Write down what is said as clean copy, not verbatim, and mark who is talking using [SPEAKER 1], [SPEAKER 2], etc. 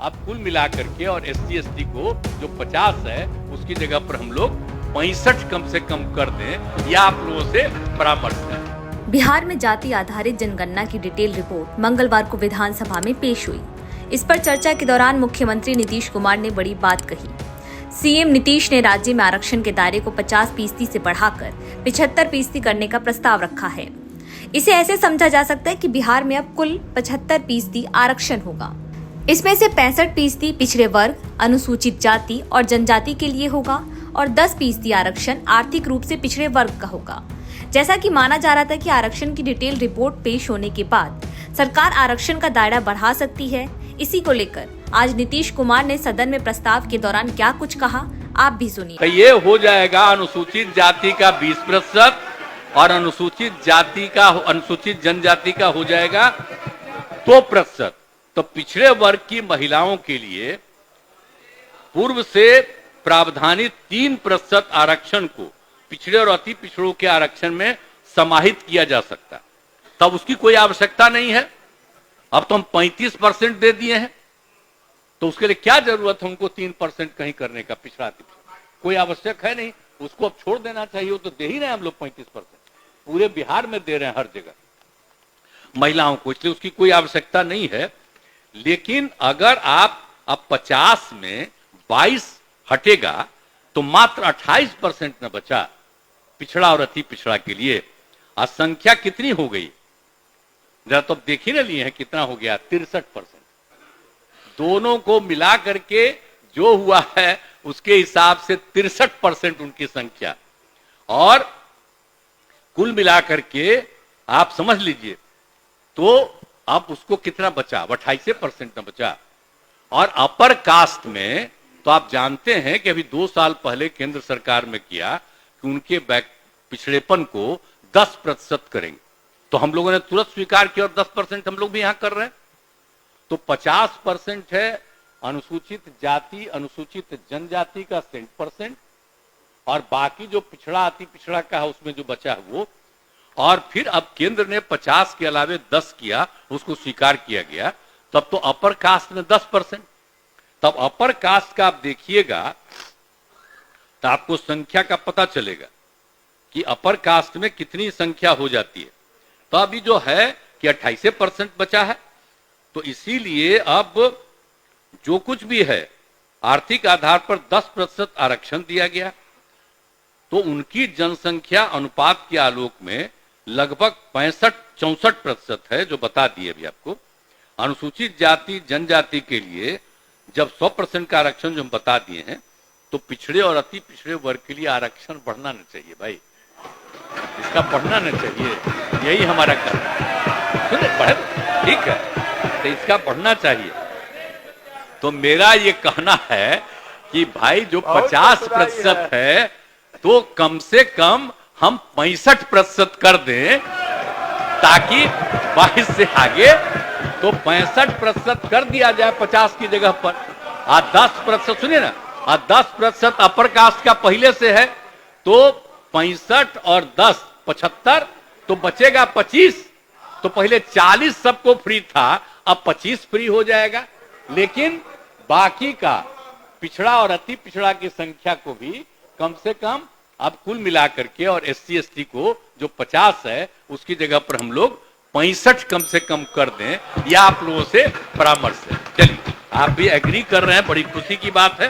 [SPEAKER 1] अब कुल मिलाकर के और SC/ST को जो 50 है उसकी जगह पर हम लोग 65 कम से कम कर दें, यह आप लोगों से परामर्श है।
[SPEAKER 2] बिहार में जाति आधारित जनगणना की डिटेल रिपोर्ट मंगलवार को विधानसभा में पेश हुई। इस पर चर्चा के दौरान मुख्यमंत्री नीतीश कुमार ने बड़ी बात कही। सीएम नीतीश ने राज्य में आरक्षण के दायरे को 50% से बढ़ाकर 75% करने का प्रस्ताव रखा है। इसे ऐसे समझा जा सकता है कि बिहार में अब कुल 75% आरक्षण होगा। इसमें से 65% पिछड़े वर्ग, अनुसूचित जाति और जनजाति के लिए होगा और 10% आरक्षण आर्थिक रूप से पिछड़े वर्ग का होगा। जैसा कि माना जा रहा था कि आरक्षण की डिटेल रिपोर्ट पेश होने के बाद सरकार आरक्षण का दायरा बढ़ा सकती है। इसी को लेकर आज नीतीश कुमार ने सदन में प्रस्ताव के दौरान क्या कुछ कहा, आप भी सुनिए।
[SPEAKER 1] ये हो जाएगा अनुसूचित जाति का 20% और अनुसूचित जनजाति का हो जाएगा 2%। तो पिछड़े वर्ग की महिलाओं के लिए पूर्व से प्रावधानित 3% आरक्षण को पिछड़े और अति पिछड़ों के आरक्षण में समाहित किया जा सकता, तब उसकी कोई आवश्यकता नहीं है। अब तो हम 35% दे दिए हैं, तो उसके लिए क्या जरूरत है उनको 3% कहीं करने का? पिछड़ा कोई आवश्यक है नहीं, उसको अब छोड़ देना चाहिए। वो तो दे ही रहे हैं हम लोग 35%, पूरे बिहार में दे रहे हैं हर जगह महिलाओं को, इसलिए उसकी कोई आवश्यकता नहीं है। लेकिन अगर आप अब 50 में 22 हटेगा तो मात्र 28% न बचा पिछड़ा और अति पिछड़ा के लिए। आज संख्या कितनी हो गई जरा तो देख ही ना लिए हैं, कितना हो गया? 63%। दोनों को मिला करके जो हुआ है उसके हिसाब से 63% उनकी संख्या, और कुल मिलाकर के आप समझ लीजिए तो अब उसको कितना बचा? 28% न बचा। और अपर कास्ट में तो आप जानते हैं कि अभी 2 साल पहले केंद्र सरकार में किया कि उनके पिछड़ेपन को 10% करेंगे, तो हम लोगों ने तुरंत स्वीकार किया और 10% हम लोग भी यहां कर रहे हैं। तो 50% है अनुसूचित जाति, अनुसूचित जनजाति का 60%, और बाकी जो पिछड़ा अति पिछड़ा का है उसमें जो बचा है वो। और फिर अब केंद्र ने 50 के अलावे 10 किया, उसको स्वीकार किया गया, तब तो अपर कास्ट में 10%। तब अपर कास्ट का आप देखिएगा तो आपको संख्या का पता चलेगा कि अपर कास्ट में कितनी संख्या हो जाती है। तो अभी जो है कि 28% बचा है, तो इसीलिए अब जो कुछ भी है आर्थिक आधार पर 10% आरक्षण दिया गया, तो उनकी जनसंख्या अनुपात के आलोक में लगभग 64% है, जो बता दिए अभी आपको। अनुसूचित जाति जनजाति के लिए जब 100% का आरक्षण जो हम बता दिए हैं, तो पिछड़े और अति पिछड़े वर्ग के लिए आरक्षण बढ़ना न चाहिए भाई, इसका बढ़ना न चाहिए, यही हमारा कहना है। सुने बढ़े, ठीक है, तो इसका बढ़ना चाहिए। तो मेरा ये कहना है कि भाई जो 50% है तो कम से कम हम 65% कर दें, ताकि 22 से आगे तो 65% कर दिया जाए 50 की जगह पर। 10% सुनिए ना, 10% अपर कास्ट का पहले से है, तो 65 और 10 75, तो बचेगा 25। तो पहले 40 सबको फ्री था, अब 25 फ्री हो जाएगा। लेकिन बाकी का पिछड़ा और अति पिछड़ा की संख्या को भी कम से कम अब कुल मिलाकर के और SC/ST को जो 50 है उसकी जगह पर हम लोग 65 कम से कम कर दें, यह आप लोगों से परामर्श है। चलिए, आप भी एग्री कर रहे हैं, बड़ी खुशी की बात है।